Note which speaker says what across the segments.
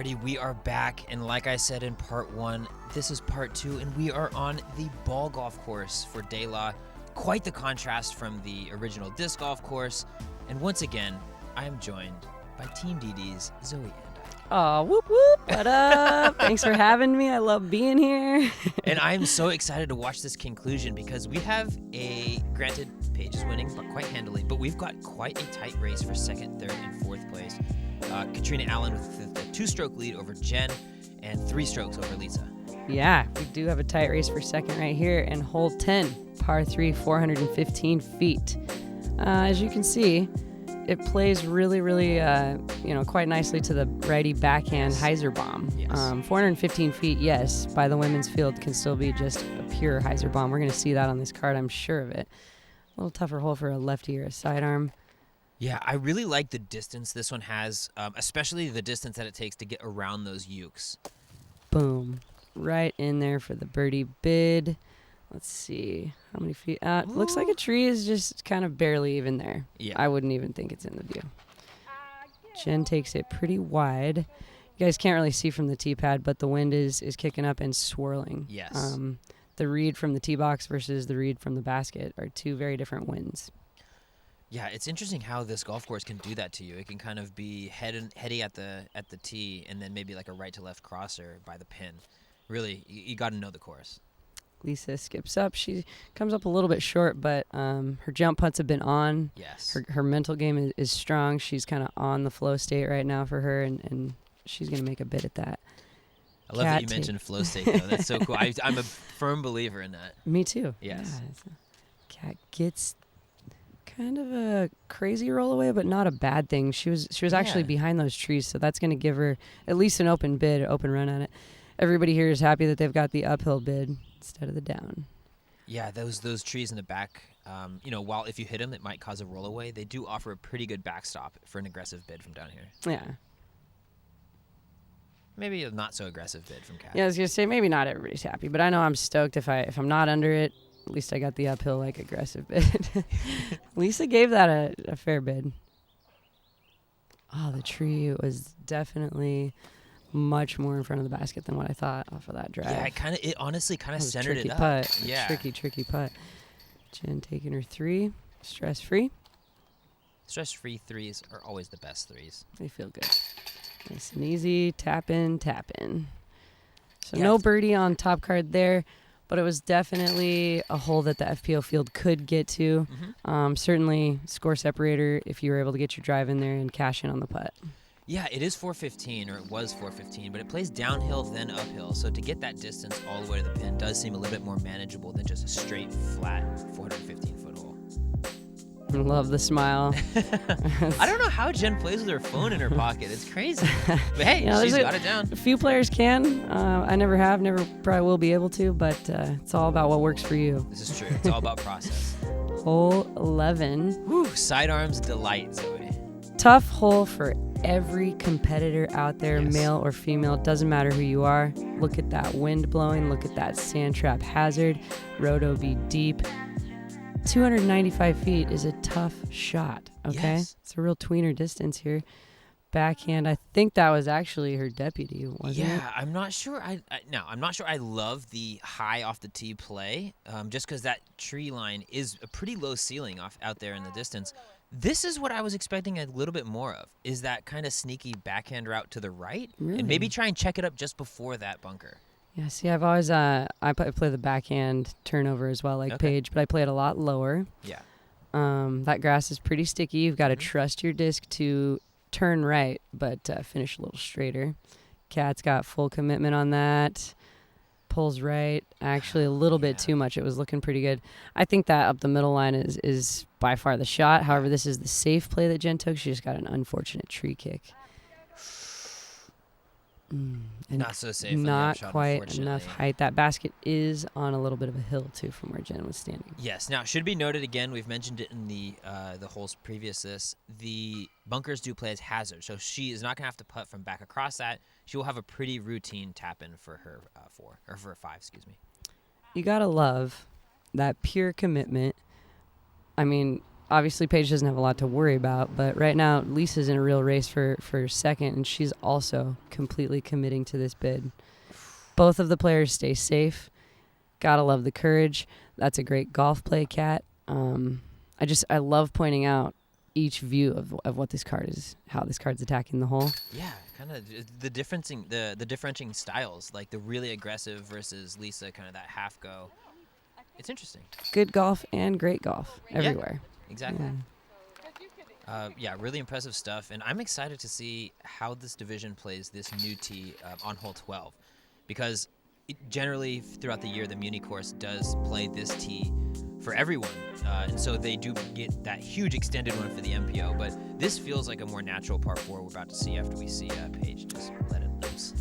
Speaker 1: party, we are back, and like I said in part 1, this is part 2, and we are on the ball golf course for DeLaveaga. Quite the contrast from the original disc golf course, and once again, I am joined by Team DD's Zoe Andyke.
Speaker 2: Oh, whoop whoop! What up? Thanks for having me. I love being here.
Speaker 1: And I am so excited to watch this conclusion because we have granted, Paige is winning, but quite handily, but we've got quite a tight race for second, third, and fourth place. Katrina Allen with a 2-stroke lead over Jen and 3 strokes over Lisa.
Speaker 2: Yeah, we do have a tight race for second right here, and hole 10, par 3, 415 feet. As you can see, it plays really, quite nicely to the righty backhand hyzer bomb.
Speaker 1: Yes.
Speaker 2: 415 feet, yes, by the women's field can still be just a pure hyzer bomb. We're going to see that on this card, I'm sure of it. A little tougher hole for a lefty or a sidearm.
Speaker 1: Yeah, I really like the distance this one has, especially the distance that it takes to get around those ukes.
Speaker 2: Boom. Right in there for the birdie bid. Let's see. How many feet? Looks like a tree is just kind of barely even there.
Speaker 1: Yeah.
Speaker 2: I wouldn't even think it's in the view. Jen takes it pretty wide. You guys can't really see from the tee pad, but the wind is kicking up and swirling.
Speaker 1: Yes.
Speaker 2: The read from the tee box versus the read from the basket are two very different winds.
Speaker 1: Yeah, it's interesting how this golf course can do that to you. It can kind of be heady at the tee, and then maybe like a right to left crosser by the pin. Really, you got to know the course.
Speaker 2: Lisa skips up. She comes up a little bit short, but her jump putts have been on.
Speaker 1: Yes.
Speaker 2: Her mental game is strong. She's kind of on the flow state right now for her, and she's going to make a bit at that.
Speaker 1: I love that you mentioned flow state, though. That's so cool. I'm a firm believer in that.
Speaker 2: Me too.
Speaker 1: Yes.
Speaker 2: Yeah, Cat gets kind of a crazy roll away, but not a bad thing. She was actually behind those trees, so that's going to give her at least an open run at it. Everybody here is happy that they've got the uphill bid instead of the down.
Speaker 1: Yeah, those trees in the back, while if you hit them, it might cause a rollaway, they do offer a pretty good backstop for an aggressive bid from down here.
Speaker 2: Yeah.
Speaker 1: Maybe a not so aggressive bid from Cat.
Speaker 2: Yeah, I was going to say maybe not everybody's happy, but I know I'm stoked if I'm not under it. At least I got the uphill aggressive bid. Lisa gave that a fair bid. Oh, the tree was definitely much more in front of the basket than what I thought off of that drive.
Speaker 1: Yeah, it honestly kind of centered it up.
Speaker 2: Putt.
Speaker 1: Yeah.
Speaker 2: Tricky putt. Jen taking her 3, stress-free.
Speaker 1: Stress-free threes are always the best threes.
Speaker 2: They feel good. Nice and easy. Tap in. So no birdie on top card there, but it was definitely a hole that the FPO field could get to.
Speaker 1: Mm-hmm.
Speaker 2: Certainly score separator if you were able to get your drive in there and cash in on the putt.
Speaker 1: Yeah, it is 415, or it was 415, but it plays downhill then uphill. So to get that distance all the way to the pin does seem a little bit more manageable than just a straight, flat 415-foot hole.
Speaker 2: Love the smile.
Speaker 1: I don't know how Jen plays with her phone in her pocket. It's crazy. But hey, she's got it down.
Speaker 2: A few players can. I never probably will be able to, but it's all about what works for you.
Speaker 1: This is true. It's all about process.
Speaker 2: Hole 11.
Speaker 1: Whew, sidearms delight, Zoe.
Speaker 2: Tough hole for every competitor out there,
Speaker 1: yes.
Speaker 2: Male or female. It doesn't matter who you are. Look at that wind blowing. Look at that sand trap hazard. Roto be deep. 295 feet is a tough shot, okay?
Speaker 1: Yes.
Speaker 2: It's a real tweener distance here. Backhand, I think that was actually her deputy, wasn't it?
Speaker 1: Yeah, I'm not sure. I'm not sure I love the high off the tee play, just because that tree line is a pretty low ceiling out there in the distance. This is what I was expecting a little bit more of, is that kind of sneaky backhand route to the right,
Speaker 2: Really?
Speaker 1: and maybe try and check it up just before that bunker.
Speaker 2: Yeah, see, I've always, I play the backhand turnover as well, like Paige, but I play it a lot lower.
Speaker 1: Yeah.
Speaker 2: That grass is pretty sticky. You've got to trust your disc to turn right, but finish a little straighter. Cat's got full commitment on that. Pulls right. Actually, a little bit too much. It was looking pretty good. I think that up the middle line is by far the shot. However, this is the safe play that Jen took. She just got an unfortunate tree kick.
Speaker 1: Not so safe.
Speaker 2: Not
Speaker 1: shot,
Speaker 2: quite enough height. That basket is on a little bit of a hill, too, from where Jen was standing.
Speaker 1: Yes. Now, should be noted again, we've mentioned it in the holes previous to this, the bunkers do play as hazard, so she is not going to have to putt from back across that. She will have a pretty routine tap-in for her for her 5, excuse me.
Speaker 2: You got to love that pure commitment. I mean, obviously Paige doesn't have a lot to worry about, but right now Lisa's in a real race for second, and she's also completely committing to this bid. Both of the players stay safe. Gotta love the courage. That's a great golf play, Kat. I love pointing out each view of what this card is, how this card's attacking the hole.
Speaker 1: Yeah, kind of the differentiating styles, like the really aggressive versus Lisa, kind of that half go. It's interesting.
Speaker 2: Good golf and great golf everywhere.
Speaker 1: Yeah, exactly. Yeah, really impressive stuff, and I'm excited to see how this division plays this new tee on hole 12, because generally throughout the year the Muni course does play this tee for everyone, and so they do get that huge extended one for the MPO, but this feels like a more natural par 4 we're about to see after we see Paige just let it loose.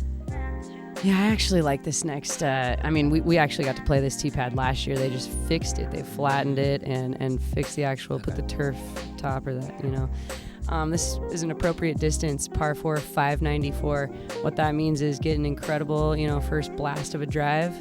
Speaker 2: Yeah, I actually like this next. We actually got to play this tee pad last year. They just fixed it. They flattened it and fixed the actual, put the turf top or that, This is an appropriate distance, par 4, 594. What that means is get an incredible, first blast of a drive.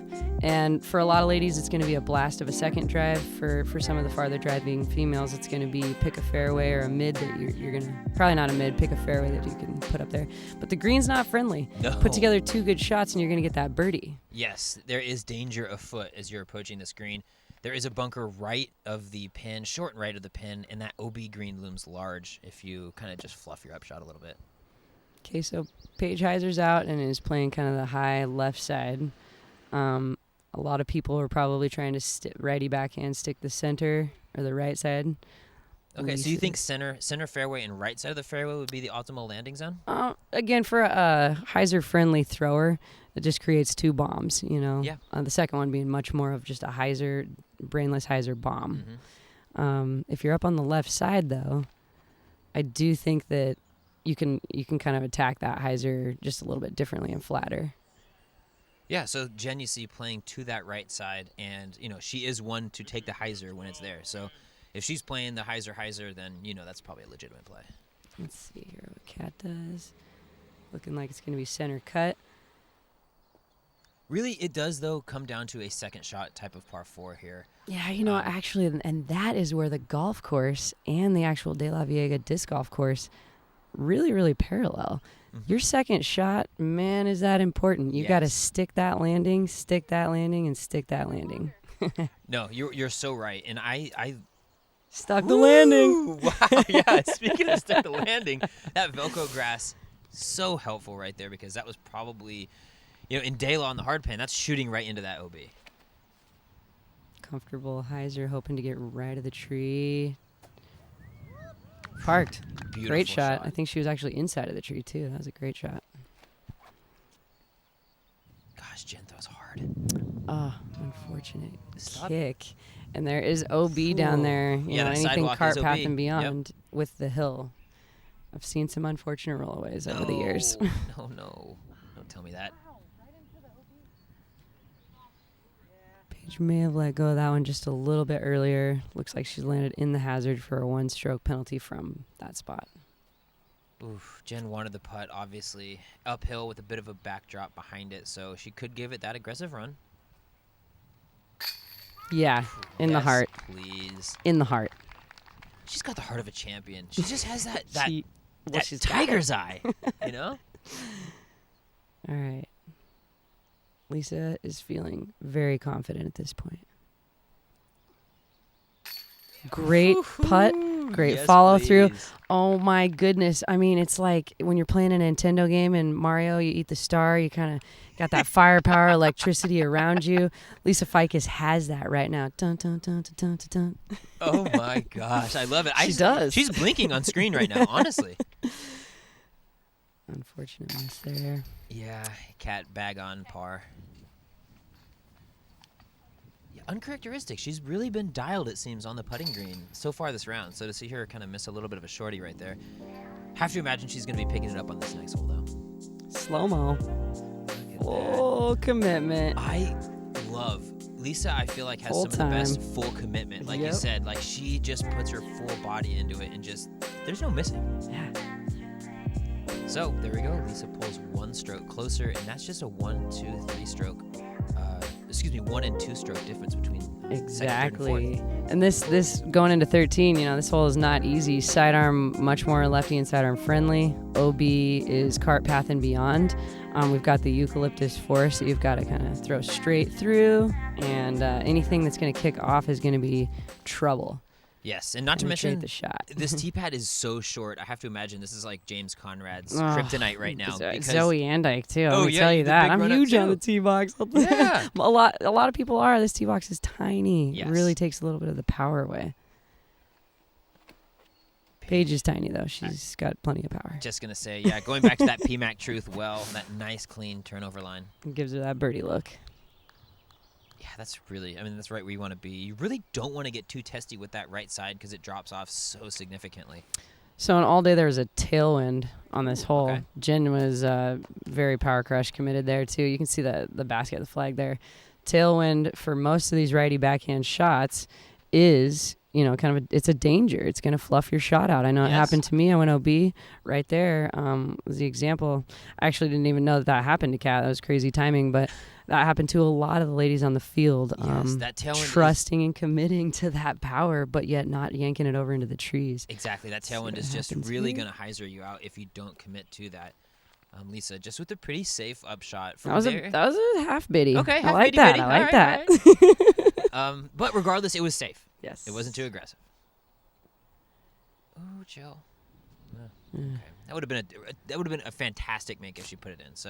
Speaker 2: And for a lot of ladies, it's going to be a blast of a second drive. For some of the farther driving females, it's going to be pick a fairway or a mid that you're going to, probably not a mid, pick a fairway that you can put up there. But the green's not friendly.
Speaker 1: No.
Speaker 2: Put together 2 good shots and you're going to get that birdie.
Speaker 1: Yes, there is danger afoot as you're approaching this green. There is a bunker right of the pin, short and right of the pin, and that OB green looms large if you kind of just fluff your upshot a little bit.
Speaker 2: Okay, so Paige Heiser's out and is playing kind of the high left side. A lot of people are probably trying to righty backhand stick the center or the right side.
Speaker 1: Okay, so you think center fairway and right side of the fairway would be the optimal landing zone?
Speaker 2: Again, for a Heiser-friendly thrower, it just creates 2 bombs,
Speaker 1: Yeah.
Speaker 2: The second one being much more of just a brainless Heiser bomb.
Speaker 1: Mm-hmm.
Speaker 2: If you're up on the left side, though, I do think that you can kind of attack that Heiser just a little bit differently and flatter.
Speaker 1: Yeah, so Jen, you see playing to that right side, and, she is one to take the Heiser when it's there. So if she's playing the Heiser, then, that's probably a legitimate play.
Speaker 2: Let's see here what Kat does. Looking like it's going to be center cut.
Speaker 1: Really, it does, though, come down to a second shot type of par 4 here.
Speaker 2: Yeah, actually, and that is where the golf course and the actual DeLaveaga disc golf course really, really parallel. Mm-hmm. Your second shot, man, is that important. You got to stick that landing, and stick that landing.
Speaker 1: No, you're so right, and I
Speaker 2: stuck the landing.
Speaker 1: Wow, yeah, speaking of stuck the landing, that Velcro grass, so helpful right there, because that was probably... in Dayla on the hard pan, that's shooting right into that OB.
Speaker 2: Comfortable Heiser, hoping to get right of the tree. Parked.
Speaker 1: Beautiful
Speaker 2: great shot. I think she was actually inside of the tree, too. That was a great shot.
Speaker 1: Gosh, Jen throws hard.
Speaker 2: Oh, unfortunate kick. And there is OB down there. Anything cart path and beyond with the hill. I've seen some unfortunate rollaways over the years.
Speaker 1: No. Don't tell me that.
Speaker 2: Paige may have let go of that one just a little bit earlier. Looks like she's landed in the hazard for a 1-stroke penalty from that spot.
Speaker 1: Oof, Jen wanted the putt, obviously. Uphill with a bit of a backdrop behind it, so she could give it that aggressive run.
Speaker 2: Yeah, in the heart.
Speaker 1: Please.
Speaker 2: In the heart.
Speaker 1: She's got the heart of a champion. She just has that
Speaker 2: she's
Speaker 1: tiger's eye,
Speaker 2: All right. Lisa is feeling very confident at this point. Great putt. Great follow through. Oh my goodness. I mean, it's like when you're playing a Nintendo game in Mario, you eat the star, you kind of got that firepower, electricity around you. Lisa Fajkus has that right now. Dun, dun, dun, dun, dun, dun.
Speaker 1: Oh my gosh. I love it.
Speaker 2: She does.
Speaker 1: She's blinking on screen right now, honestly.
Speaker 2: Unfortunate miss there.
Speaker 1: Yeah, Cat bag on par. Yeah, uncharacteristic. She's really been dialed, it seems, on the putting green so far this round. So to see her kind of miss a little bit of a shorty right there. Have to imagine she's going to be picking it up on this next hole, though.
Speaker 2: Slow-mo. Full commitment.
Speaker 1: I love Lisa. I feel like has some of the best full commitment. Like you said, like she just puts her full body into it and just there's no missing.
Speaker 2: Yeah.
Speaker 1: So there we go. Lisa pulls 1 stroke closer, and that's just a 1, 2, 3 stroke. 1 and 2 stroke difference between
Speaker 2: Exactly. And this going into 13, this hole is not easy. Sidearm much more lefty and sidearm friendly. OB is cart path and beyond. We've got the eucalyptus forest that you've got to kind of throw straight through, and anything that's going to kick off is going to be trouble.
Speaker 1: Yes, and not to mention
Speaker 2: the shot.
Speaker 1: This tee pad is so short. I have to imagine this is like James Conrad's kryptonite right now.
Speaker 2: Zoe Andyke too. Let me tell you that. I'm huge on the tee box.
Speaker 1: Yeah,
Speaker 2: a lot of people are. This tee box is tiny.
Speaker 1: Yes.
Speaker 2: It really takes a little bit of the power away. Paige is tiny though. She's got plenty of power.
Speaker 1: Just gonna say, yeah. Going back to that PMAC truth, that nice clean turnover line.
Speaker 2: It gives her that birdie look.
Speaker 1: Yeah, that's right where you want to be. You really don't want to get too testy with that right side because it drops off so significantly.
Speaker 2: So all day there was a tailwind on this hole.
Speaker 1: Okay.
Speaker 2: Jen was very power crush committed there too. You can see the basket, the flag there. Tailwind for most of these righty backhand shots is, it's a danger. It's going to fluff your shot out. I know it happened to me. I went OB right there. Was the example. I actually didn't even know that happened to Kat. That was crazy timing, but that happened to a lot of the ladies on the field.
Speaker 1: Yes, that tailwind
Speaker 2: trusting and committing to that power, but yet not yanking it over into the trees.
Speaker 1: Exactly. That tailwind is just really going to hyzer you out if you don't commit to that. Lisa, just with a pretty safe upshot from there.
Speaker 2: That was a half biddy.
Speaker 1: Okay,
Speaker 2: I like that.
Speaker 1: Biddy.
Speaker 2: I like that.
Speaker 1: But regardless, it was safe.
Speaker 2: Yes.
Speaker 1: It wasn't too aggressive. Oh, chill. Okay. That would have been a fantastic make if she put it in. So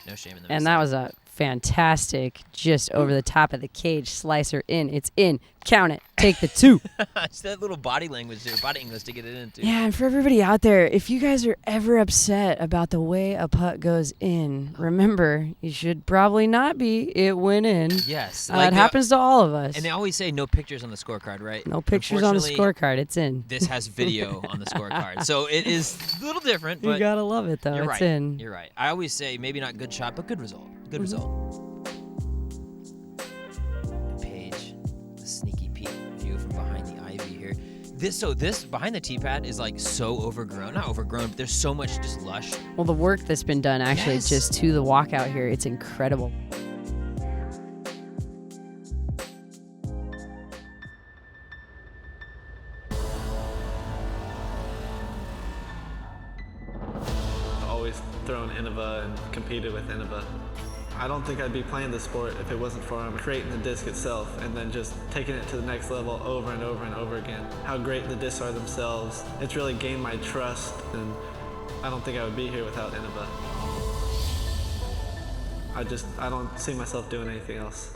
Speaker 1: no shame in the.
Speaker 2: And that was a fantastic, just over the top of the cage slicer in. It's in. Count it. Take the 2.
Speaker 1: It's that little body language there, body English to get it into.
Speaker 2: Yeah, and for everybody out there, if you guys are ever upset about the way a putt goes in, remember, you should probably not be. It went in.
Speaker 1: Yes.
Speaker 2: It happens to all of us.
Speaker 1: And they always say no pictures on the scorecard, right?
Speaker 2: No pictures on the scorecard. It's in.
Speaker 1: This has video on the scorecard. So it is a little different, but
Speaker 2: you got to love it, though. It's in.
Speaker 1: You're right. I always say maybe not good shot, but good result. Good result. Paige, the sneaky peek view from behind the ivy here. This behind the tee pad is like so overgrown. Not overgrown, but there's so much just lush.
Speaker 2: Well, the work that's been done actually just to the walkout here, it's incredible.
Speaker 3: Always thrown Innova and competed with Innova. I don't think I'd be playing the sport if it wasn't for creating the disc itself and then just taking it to the next level over and over and over again. How great the discs are themselves. It's really gained my trust, and I don't think I would be here without Innova. I don't see myself doing anything else.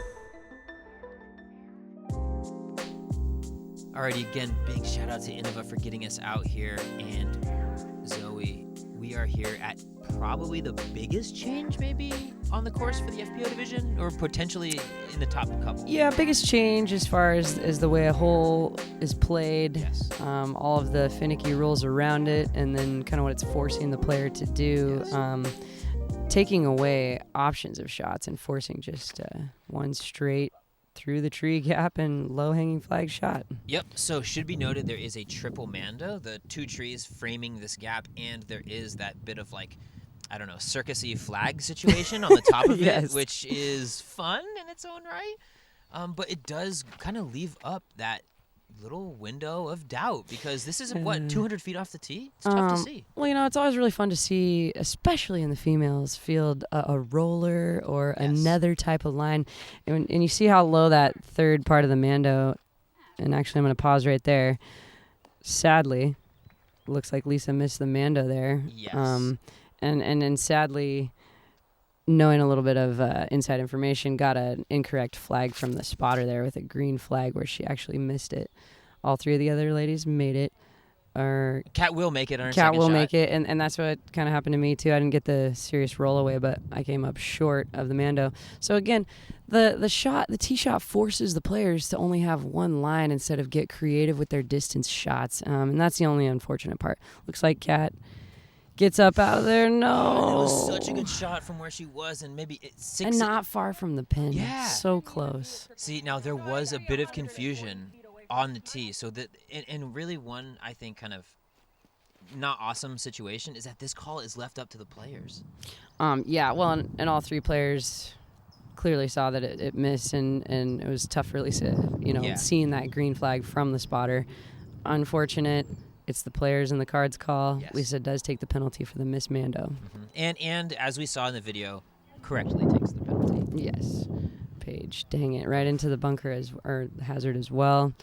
Speaker 1: Alrighty, again, big shout out to Innova for getting us out here, and Zoe, we are here at probably the biggest change maybe on the course for the FPO division, or potentially in the top couple.
Speaker 2: Yeah, biggest change as far as the way a hole is played.
Speaker 1: Yes.
Speaker 2: All of the finicky rules around it, and then kind of what it's forcing the player to do.
Speaker 1: Yes.
Speaker 2: Taking away options of shots and forcing just one straight through the tree gap and low-hanging flag shot.
Speaker 1: Yep, so should be noted there is a triple Mando, the 2 trees framing this gap, and there is that bit of circus-y flag situation on the top of
Speaker 2: Yes.
Speaker 1: it, which is fun in its own right. But it does kind of leave up that little window of doubt, because this is 200 feet off the tee. It's tough to see.
Speaker 2: Well, it's always really fun to see, especially in the females field, a roller or another type of line, and you see how low that third part of the Mando. And actually, I'm going to pause right there. Sadly, looks like Lisa missed the Mando there.
Speaker 1: Yes.
Speaker 2: And sadly, knowing a little bit of inside information, got an incorrect flag from the spotter there with a green flag where she actually missed it. All 3 of the other ladies made it.
Speaker 1: Kat will make it on her
Speaker 2: Kat
Speaker 1: second
Speaker 2: will
Speaker 1: shot.
Speaker 2: make it, and that's what kind of happened to me too. I didn't get the serious roll away, but I came up short of the Mando. So again, the tee shot forces the players to only have one line instead of get creative with their distance shots, and that's the only unfortunate part. Looks like Kat gets up out of there. No.
Speaker 1: It was such a good shot from where she was, and maybe it's
Speaker 2: and not far from the pin.
Speaker 1: Yeah.
Speaker 2: So close.
Speaker 1: See, now there was a bit of confusion on the tee, so that and really one, I think, kind of not awesome situation is that this call is left up to the players.
Speaker 2: Yeah, well, and all 3 players clearly saw that it missed, and it was tough for Lisa,
Speaker 1: Yeah.
Speaker 2: seeing that green flag from the spotter. Unfortunate. It's the players and the cards call.
Speaker 1: Yes.
Speaker 2: Lisa does take the penalty for the miss Mando.
Speaker 1: And as we saw in the video, correctly takes the penalty.
Speaker 2: Yes. Paige, dang it, right into the bunker or the hazard as well.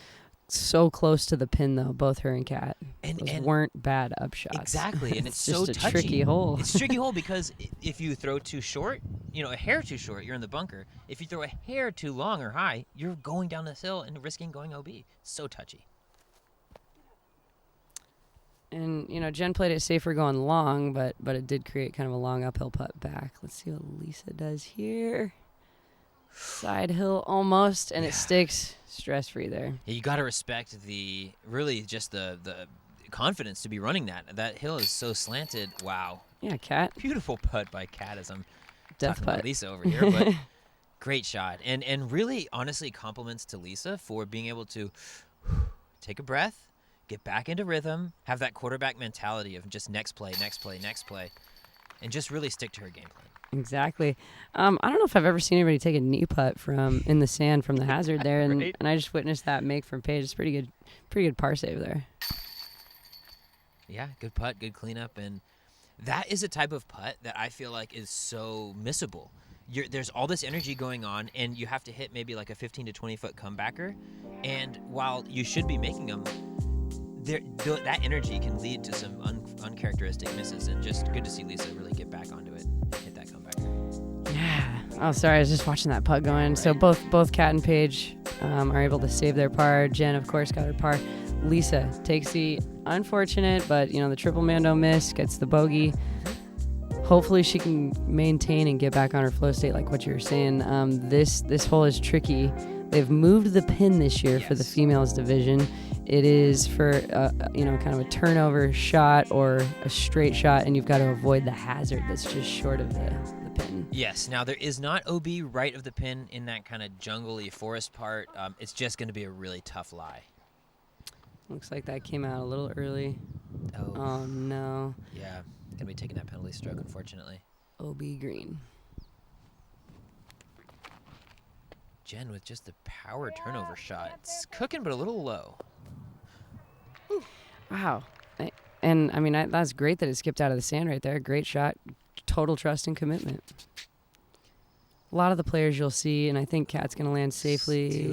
Speaker 2: So close to the pin though, both her and Kat. Those weren't bad upshots.
Speaker 1: Exactly, and it's
Speaker 2: just
Speaker 1: so
Speaker 2: a
Speaker 1: touchy.
Speaker 2: tricky hole.
Speaker 1: It's a tricky hole because if you throw too short, a hair too short, you're in the bunker. If you throw a hair too long or high, you're going down this hill and risking going OB. It's so touchy.
Speaker 2: And, Jen played it safer going long, but it did create kind of a long uphill putt back. Let's see what Lisa does here. Side hill almost, and it sticks stress-free there.
Speaker 1: Yeah, you got to respect the confidence to be running that. That hill is so slanted. Wow.
Speaker 2: Yeah, Kat.
Speaker 1: Beautiful putt by Kat as I'm
Speaker 2: Death
Speaker 1: talking
Speaker 2: putt.
Speaker 1: about Lisa over here, but great shot. And really, honestly, compliments to Lisa for being able to take a breath, get back into rhythm, have that quarterback mentality of just next play, and just really stick to her game plan.
Speaker 2: Exactly. I don't know if I've ever seen anybody take a knee putt from in the sand from the hazard there, and,
Speaker 1: Right.
Speaker 2: and I just witnessed that make from Paige. It's pretty good par save there.
Speaker 1: Yeah, good putt, good cleanup, and that is a type of putt that I feel like is so missable. There's all this energy going on, and you have to hit maybe like a 15 to 20-foot comebacker, and while you should be making them, that energy can lead to some uncharacteristic misses, and just good to see Lisa really get back onto it and hit that comebacker.
Speaker 2: Yeah. Oh, sorry. I was just watching that putt go in.
Speaker 1: Right.
Speaker 2: So both Kat and Paige are able to save their par. Jen, of course, got her par. Lisa takes the unfortunate, but the triple Mando miss, gets the bogey. Hopefully she can maintain and get back on her flow state, like what you were saying. This hole is tricky. They've moved the pin this year for the females division. It is for kind of a turnover shot or a straight shot, and you've got to avoid the hazard that's just short of the pin.
Speaker 1: Yes. Now, there is not OB right of the pin in that kind of jungly forest part. It's just going to be a really tough lie.
Speaker 2: Looks like that came out a little early.
Speaker 1: Oh.
Speaker 2: Oh, no.
Speaker 1: Yeah. Going to be taking that penalty stroke, unfortunately.
Speaker 2: OB green.
Speaker 1: Jen with just the power turnover shot. It's cooking, but a little low.
Speaker 2: Wow. And, I mean, that's great that it skipped out of the sand right there. Great shot. Total trust and commitment. A lot of the players you'll see, and I think Kat's going to land safely.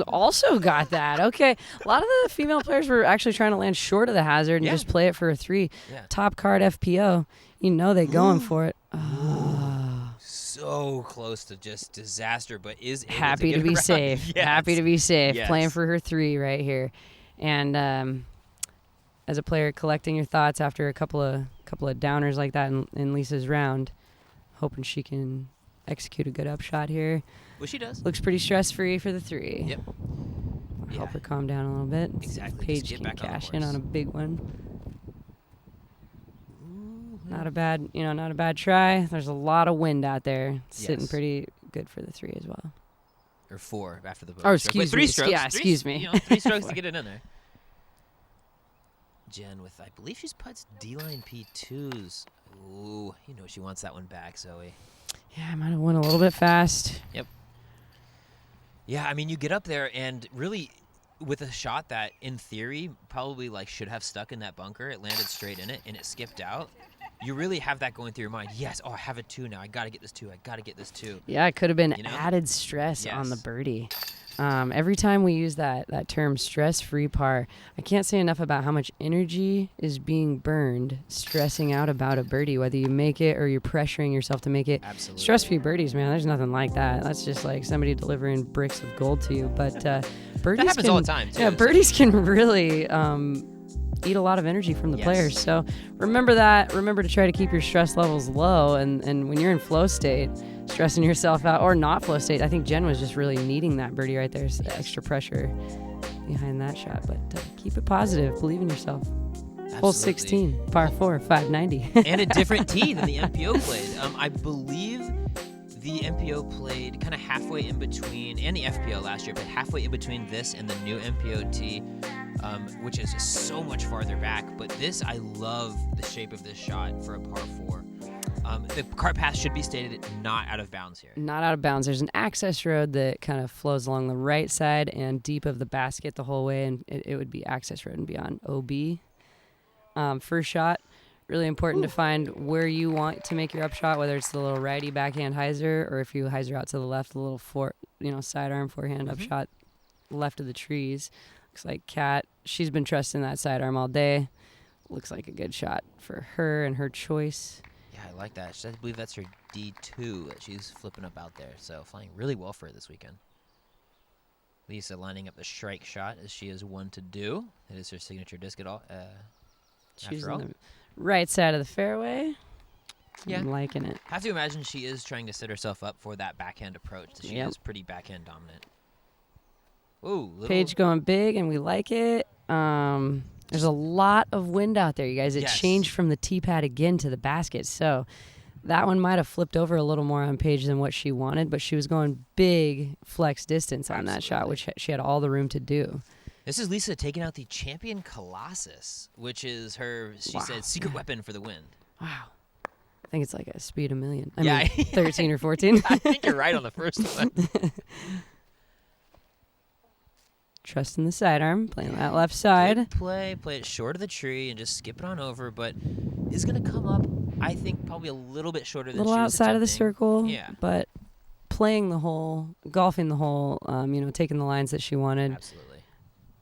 Speaker 2: Also got that. Okay. A lot of the female players were actually trying to land short of the hazard and just play it for a 3.
Speaker 1: Yeah.
Speaker 2: Top card FPO. They going for it. Oh.
Speaker 1: So close to just disaster, but is able
Speaker 2: Happy
Speaker 1: to
Speaker 2: to
Speaker 1: get
Speaker 2: be
Speaker 1: around.
Speaker 2: safe.
Speaker 1: Yes.
Speaker 2: Happy to be safe.
Speaker 1: Yes.
Speaker 2: Playing for her 3 right here. And as a player, collecting your thoughts after a couple of downers like that in Lisa's round, hoping she can execute a good upshot here.
Speaker 1: Well, she does.
Speaker 2: Looks pretty stress-free for the 3.
Speaker 1: Yep.
Speaker 2: Help her calm down a little bit.
Speaker 1: Exactly.
Speaker 2: Paige
Speaker 1: Just get
Speaker 2: can
Speaker 1: back on the
Speaker 2: cash in
Speaker 1: horse.
Speaker 2: on a big one. Not a bad try. There's a lot of wind out there. Sitting
Speaker 1: Yes.
Speaker 2: pretty good for the 3 as well.
Speaker 1: Or 4 after the
Speaker 2: Oh,
Speaker 1: stroke. Wait,
Speaker 2: excuse
Speaker 1: 3
Speaker 2: me.
Speaker 1: strokes.
Speaker 2: Yeah, excuse me.
Speaker 1: 3 strokes to get it in there. Jen with, I believe she's putts D-line P2s. Ooh, she wants that one back, Zoe.
Speaker 2: Yeah, I might have went a little bit fast.
Speaker 1: Yep. Yeah, I mean, you get up there and really, with a shot that, in theory, probably should have stuck in that bunker, it landed straight in it, and it skipped out. You really have that going through your mind. Yes, I have a 2 now. I got to get this 2. I got to get this 2.
Speaker 2: Yeah, it could have been added stress on the
Speaker 1: Yes.
Speaker 2: birdie. Every time we use that term stress-free par, I can't say enough about how much energy is being burned stressing out about a birdie, whether you make it or you're pressuring yourself to make it.
Speaker 1: Absolutely.
Speaker 2: Stress-free birdies, man, there's nothing like that. That's just like somebody delivering bricks of gold to you. But birdies
Speaker 1: That happens
Speaker 2: can,
Speaker 1: all the time, too.
Speaker 2: Yeah, birdies can really eat a lot of energy from the
Speaker 1: Yes.
Speaker 2: players. So remember that. Remember to try to keep your stress levels low. And when you're in flow state, stressing yourself out, or not flow state, I think Jen was just really needing that birdie right there. So the extra pressure behind that shot. But keep it positive. Believe in yourself.
Speaker 1: Absolutely.
Speaker 2: Hole 16, par 4, 590.
Speaker 1: And a different tee than the MPO played. I believe the MPO played kind of halfway in between, and the FPO last year, but halfway in between this and the new MPO tee, which is just so much farther back. But this, I love the shape of this shot for a par 4. The cart path should be stated not out of bounds here.
Speaker 2: Not out of bounds. There's an access road that kind of flows along the right side and deep of the basket the whole way, and it would be access road and beyond OB. First shot, really important to find where you want to make your upshot, whether it's the little righty backhand hyzer or if you hyzer out to the left, the little sidearm forehand upshot left of the trees. Looks like Kat, she's been trusting that sidearm all day. Looks like a good shot for her and her choice.
Speaker 1: Yeah, I like that. I believe that's her D2 that she's flipping up out there. So flying really well for her this weekend. Lisa lining up the strike shot as she is one to do. It is her signature disc at all.
Speaker 2: She's
Speaker 1: after all.
Speaker 2: on the right side of the fairway.
Speaker 1: Yeah.
Speaker 2: I'm liking it.
Speaker 1: Have to imagine she is trying to set herself up for that backhand approach. She is pretty backhand dominant. Ooh,
Speaker 2: Paige going big, and we like it. There's a lot of wind out there, you guys. It changed from the tee pad again to the basket, so that one might have flipped over a little more on Paige than what she wanted, but she was going big flex distance on that shot, which she had all the room to do.
Speaker 1: This is Lisa taking out the Champion Colossus, which is her, she said, secret weapon for the win.
Speaker 2: Wow. I think it's like a speed 1,000,000. I mean, 13 or 14.
Speaker 1: I think you're right on the first one.
Speaker 2: Trusting the sidearm, playing that left side.
Speaker 1: Good play it short of the tree and just skip it on over, but is going to come up, I think, probably a little bit shorter than she was
Speaker 2: A little outside of the circle, but playing the hole, golfing the hole, taking the lines that she wanted.
Speaker 1: Absolutely.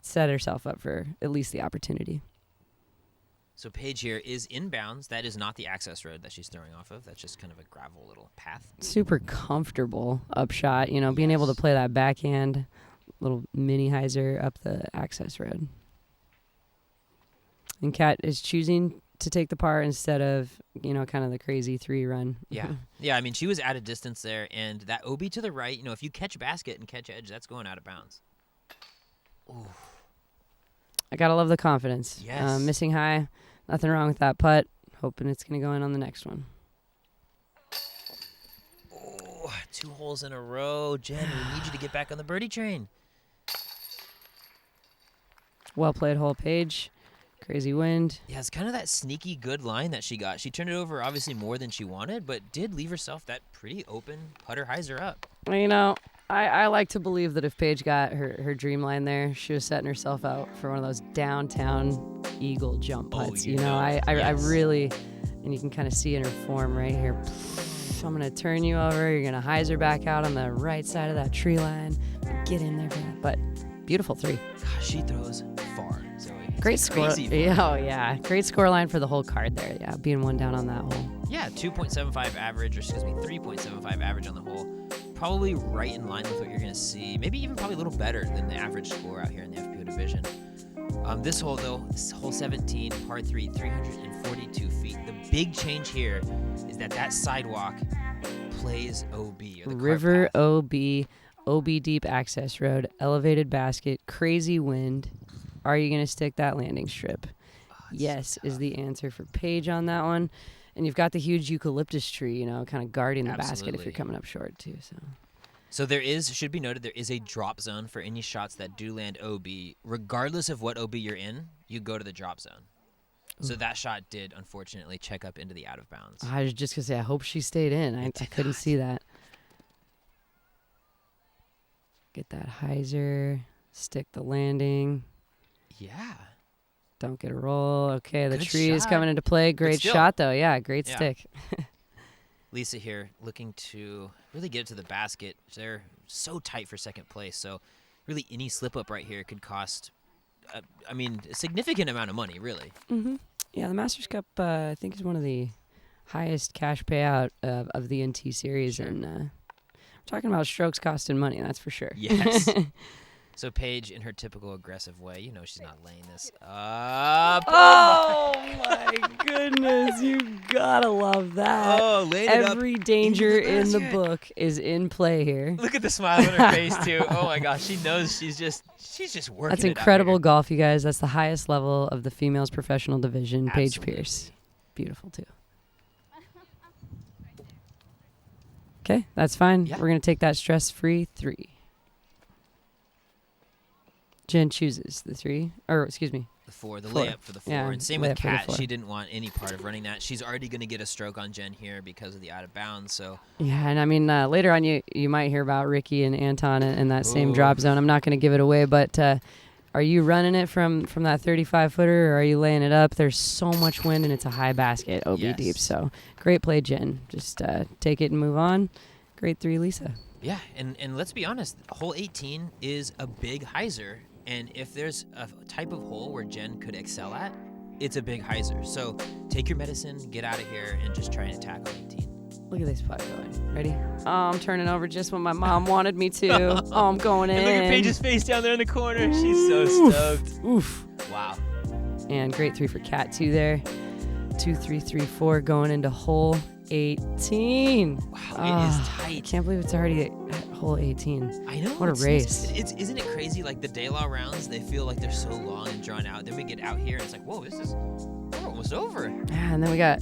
Speaker 2: Set herself up for at least the opportunity.
Speaker 1: So Paige here is inbounds. That is not the access road that she's throwing off of. That's just kind of a gravel little path.
Speaker 2: Super comfortable upshot, being able to play that backhand, little mini hyzer up the access road. And Kat is choosing to take the par instead of, kind of the crazy 3-run.
Speaker 1: Yeah. Yeah, I mean, she was at a distance there, and that OB to the right, if you catch basket and catch edge, that's going out of bounds. Ooh.
Speaker 2: I got to love the confidence.
Speaker 1: Yes.
Speaker 2: Missing high. Nothing wrong with that putt. Hoping it's going to go in on the next one.
Speaker 1: Oh, 2 holes in a row. Jen, we need you to get back on the birdie train.
Speaker 2: Well played hole, Paige. Crazy wind.
Speaker 1: Yeah, it's kind of that sneaky good line that she got. She turned it over obviously more than she wanted, but did leave herself that pretty open putter hyzer up.
Speaker 2: I like to believe that if Paige got her dream line there, she was setting herself out for one of those downtown eagle jump putts. I really, and you can kind of see in her form right here. I'm going to turn you over. You're going to hyzer back out on the right side of that tree line. Get in there for that. But beautiful 3.
Speaker 1: Gosh, she throws far, Zoe.
Speaker 2: Great score. Yeah. Great score line for the whole card there. Yeah, being one down on that hole.
Speaker 1: Yeah, 2.75 average, or 3.75 average on the hole. Probably right in line with what you're going to see. Maybe even probably a little better than the average score out here in the FPO division. This hole, though, is hole 17, par 3, 342 feet. The big change here is that sidewalk plays OB, or the
Speaker 2: River OB deep access road, elevated basket, crazy wind. Are you going to stick that landing strip? Yes is the answer for Paige on that one. And you've got the huge eucalyptus tree, kind of guarding the basket if you're coming up short, too.
Speaker 1: So should be noted, there is a drop zone for any shots that do land OB. Regardless of what OB you're in, you go to the drop zone. Ooh. So that shot did, unfortunately, check up into the out of bounds.
Speaker 2: I was just going to say, I hope she stayed in. I couldn't see that. Get that hyzer, stick the landing.
Speaker 1: Yeah.
Speaker 2: Don't get a roll. Okay, the
Speaker 1: Good
Speaker 2: tree
Speaker 1: shot.
Speaker 2: is coming into play. Great shot, though. Yeah, great stick.
Speaker 1: Lisa here looking to really get it to the basket. They're so tight for second place, so really any slip-up right here could cost, a significant amount of money, really.
Speaker 2: Mm-hmm. Yeah, the Masters Cup, I think, is one of the highest cash payout of the NT series, and we're talking about strokes costing money, that's for sure.
Speaker 1: Yes. So Paige, in her typical aggressive way, she's not laying this up.
Speaker 2: Oh my goodness, you gotta love that.
Speaker 1: Oh, laying it up.
Speaker 2: Every danger in the book is in play here.
Speaker 1: Look at the smile on her face too. Oh my gosh, she knows she's just working.
Speaker 2: That's incredible golf, you guys. That's the highest level of the females professional division. Paige Pierce, beautiful too. Okay, that's fine.
Speaker 1: Yeah.
Speaker 2: We're gonna take that stress-free 3. Jen chooses the 3, or excuse me.
Speaker 1: The 4, the
Speaker 2: 4.
Speaker 1: layup for the 4.
Speaker 2: Yeah,
Speaker 1: and same
Speaker 2: layup
Speaker 1: with
Speaker 2: for the
Speaker 1: Kat.
Speaker 2: 4.
Speaker 1: She didn't want any part of running that. She's already going to get a stroke on Jen here because of the out of bounds. So
Speaker 2: Yeah, and I mean, later on you might hear about Ricky and Anton in that same
Speaker 1: Ooh.
Speaker 2: drop zone. I'm not going to give it away, but are you running it from that 35-footer, or are you laying it up? There's so much wind, and it's a high basket, OB
Speaker 1: Yes.
Speaker 2: deep. So great play, Jen. Just take it and move on. Great 3, Lisa.
Speaker 1: yeah, and let's be honest, hole 18 is a big hyzer. And if there's a type of hole where Jen could excel at, it's a big hyzer. So take your medicine, get out of here, and just try and attack on 18.
Speaker 2: Look at this putt going. Ready? Oh, I'm turning over just when my mom wanted me to. Oh, I'm going in.
Speaker 1: And look at Paige's face down there in the corner. She's so stoked.
Speaker 2: Oof.
Speaker 1: Wow.
Speaker 2: And great 3 for Cat 2 there. 2, 3, 3, 4 going into hole 18.
Speaker 1: Wow, it is
Speaker 2: I
Speaker 1: tight.
Speaker 2: can't believe it's already at hole 18.
Speaker 1: I know.
Speaker 2: What a race.
Speaker 1: Isn't it crazy? Like the DeLaveaga rounds, they feel like they're so long and drawn out. Then we get out here and it's like, whoa, we're almost over.
Speaker 2: Yeah, and then we got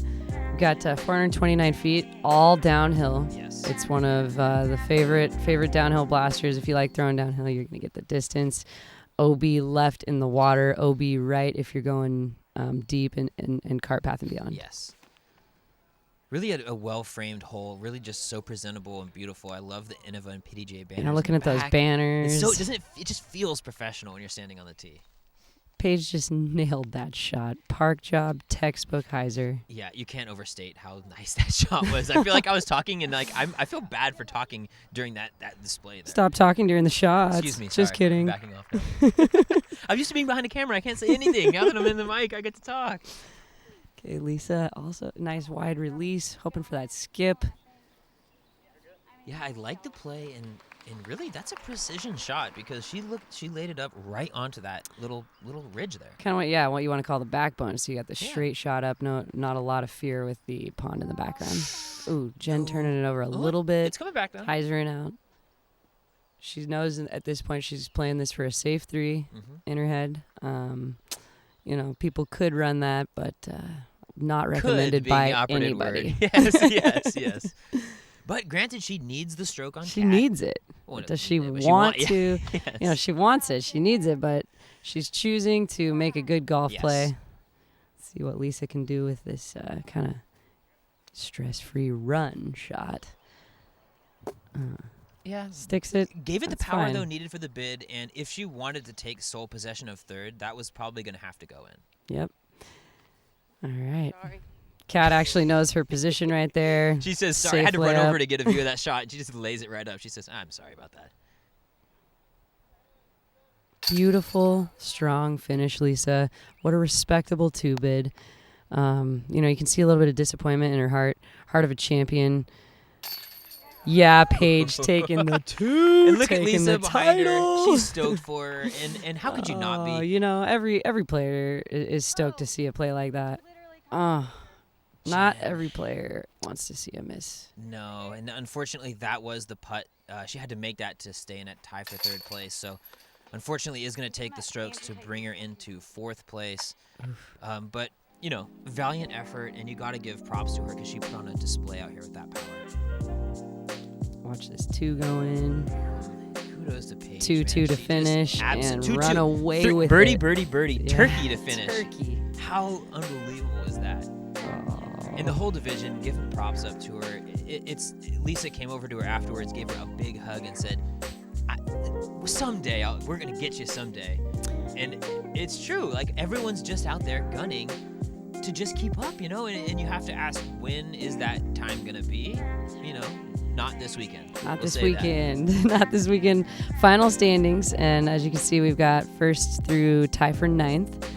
Speaker 2: 429 feet, all downhill.
Speaker 1: Yes.
Speaker 2: It's one of the favorite downhill blasters. If you like throwing downhill, you're going to get the distance. OB left in the water, OB right if you're going deep and cart path and beyond.
Speaker 1: Yes. Really a well-framed hole, really just so presentable and beautiful. I love the Innova and PDJ banners.
Speaker 2: You know, looking
Speaker 1: in
Speaker 2: at
Speaker 1: the
Speaker 2: those
Speaker 1: back.
Speaker 2: banners.
Speaker 1: It's so it just feels professional when you're standing on the tee.
Speaker 2: Paige just nailed that shot. Park job, textbook hyzer.
Speaker 1: Yeah, you can't overstate how nice that shot was. I feel like I was talking and like I feel bad for talking during that display there.
Speaker 2: Stop talking during the shots.
Speaker 1: Excuse me.
Speaker 2: Just
Speaker 1: sorry,
Speaker 2: kidding.
Speaker 1: I'm backing off. I'm used to being behind the camera. I can't say anything. Now that I'm in the mic, I get to talk.
Speaker 2: Okay, Lisa, also nice wide release. Hoping for that skip.
Speaker 1: Yeah, I like the play, and really that's a precision shot because she laid it up right onto that little ridge there.
Speaker 2: Kind of what you want to call the backbone. So you got the
Speaker 1: Yeah.
Speaker 2: straight shot up. No, not a lot of fear with the pond in the background. Ooh, Jen turning it over a little bit.
Speaker 1: It's coming back though.
Speaker 2: Hyzering out. She knows at this point she's playing this for a safe 3 in her head. You know, people could run that, but not recommended by anybody.
Speaker 1: Yes. But granted, she needs the stroke on
Speaker 2: She
Speaker 1: Cat.
Speaker 2: needs it.
Speaker 1: Well,
Speaker 2: Does she
Speaker 1: but
Speaker 2: want to?
Speaker 1: Yes.
Speaker 2: You know, she wants it. She needs it, but she's choosing to make a good golf
Speaker 1: Yes.
Speaker 2: play. Let's see what Lisa can do with this kind of stress-free run shot.
Speaker 1: Yeah.
Speaker 2: Sticks it.
Speaker 1: Gave it the
Speaker 2: That's
Speaker 1: power,
Speaker 2: fine.
Speaker 1: though, needed for the bid, and if she wanted to take sole possession of third, that was probably going to have to go in.
Speaker 2: Yep. All right. Kat actually knows her position right there.
Speaker 1: She says, sorry, I
Speaker 2: Safe
Speaker 1: had to run
Speaker 2: layup.
Speaker 1: over to get a view of that shot. She just lays it right up. She says, I'm sorry about that.
Speaker 2: Beautiful, strong finish, Lisa. What a respectable 2 bid. You know, you can see a little bit of disappointment in her heart of a champion. Yeah, Paige taking the 2.
Speaker 1: And look at
Speaker 2: taking
Speaker 1: Lisa
Speaker 2: the
Speaker 1: behind her.
Speaker 2: title.
Speaker 1: She's stoked for her. And how could you not
Speaker 2: Oh,
Speaker 1: be?
Speaker 2: you know, every player is stoked to see a play like that. Not
Speaker 1: Jen.
Speaker 2: every player wants to see a miss.
Speaker 1: No, and unfortunately, that was the putt. She had to make that to stay in at tie for third place. So, unfortunately, is going to take the strokes to bring her into fourth place. But, you know, valiant effort, and you got to give props to her because she put on a display out here with that power.
Speaker 2: Watch this 2 go in.
Speaker 1: Kudos to Paige.
Speaker 2: 2-2
Speaker 1: man.
Speaker 2: to
Speaker 1: She just
Speaker 2: finish and
Speaker 1: 2-2.
Speaker 2: run away with
Speaker 1: birdie,
Speaker 2: it.
Speaker 1: birdie,
Speaker 2: Yeah,
Speaker 1: turkey to finish.
Speaker 2: Turkey.
Speaker 1: How unbelievable is that? In the whole division, giving props up to her. It's Lisa came over to her afterwards, gave her a big hug, and said, "Someday, we're gonna get you someday." And it's true. Like everyone's just out there gunning to just keep up, you know. And you have to ask, when is that time gonna be? You know, not this weekend.
Speaker 2: Not
Speaker 1: We'll
Speaker 2: this
Speaker 1: say that.
Speaker 2: weekend. Not this weekend. Final standings, and as you can see, we've got first through tie for 9th.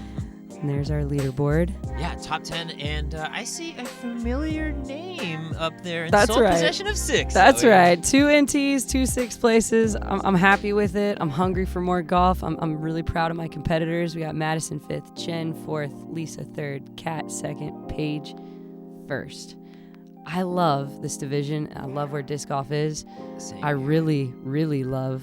Speaker 2: And there's our leaderboard.
Speaker 1: Yeah, top 10, and I see a familiar name up there in
Speaker 2: That's
Speaker 1: sole
Speaker 2: right.
Speaker 1: possession of 6.
Speaker 2: That's
Speaker 1: Oh, yeah.
Speaker 2: right. 2 NTs, 2 6th places. I'm happy with it. I'm hungry for more golf. I'm really proud of my competitors. We got Madison 5th, Jen 4th, Lisa 3rd, Kat 2nd, Paige 1st. I love this division. I love where disc golf is.
Speaker 1: Same
Speaker 2: I
Speaker 1: here.
Speaker 2: really, really love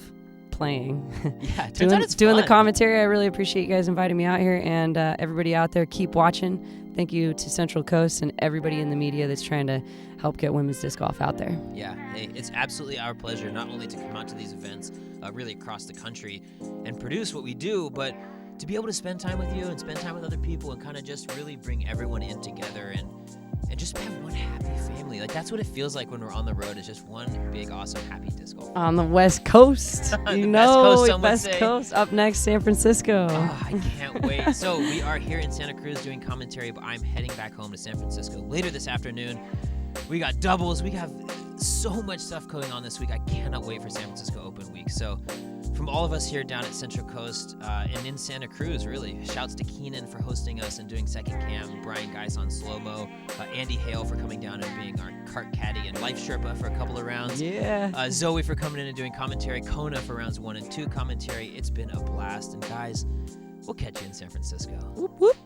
Speaker 2: playing.
Speaker 1: Yeah, it turns out it's
Speaker 2: doing the
Speaker 1: fun.
Speaker 2: commentary. I really appreciate you guys inviting me out here, and everybody out there, keep watching. thank you to Central Coast and everybody in the media that's trying to help get women's disc golf out there.
Speaker 1: Yeah, hey, it's absolutely our pleasure not only to come out to these events really across the country and produce what we do, but to be able to spend time with you and spend time with other people and kind of just really bring everyone in together and just have one happy family. Like, that's what it feels like when we're on the road. It's just one big, awesome, happy disc golf.
Speaker 2: On the West Coast.
Speaker 1: The West Coast, some would
Speaker 2: West
Speaker 1: say.
Speaker 2: Coast. Up next, San Francisco.
Speaker 1: Oh, I can't wait. So we are here in Santa Cruz doing commentary, but I'm heading back home to San Francisco later this afternoon. We got doubles. We have so much stuff going on this week. I cannot wait for San Francisco Open Week. So from all of us here down at Central Coast and in Santa Cruz, really, shouts to Keenan for hosting us and doing second cam, Brian Geis on slow-mo, Andy Hale for coming down and being our cart caddy and life Sherpa for a couple of rounds.
Speaker 2: Yeah.
Speaker 1: Zoe for coming in and doing commentary, Kona for rounds 1 and 2 commentary. It's been a blast. And guys, we'll catch you in San Francisco.
Speaker 2: Whoop, whoop.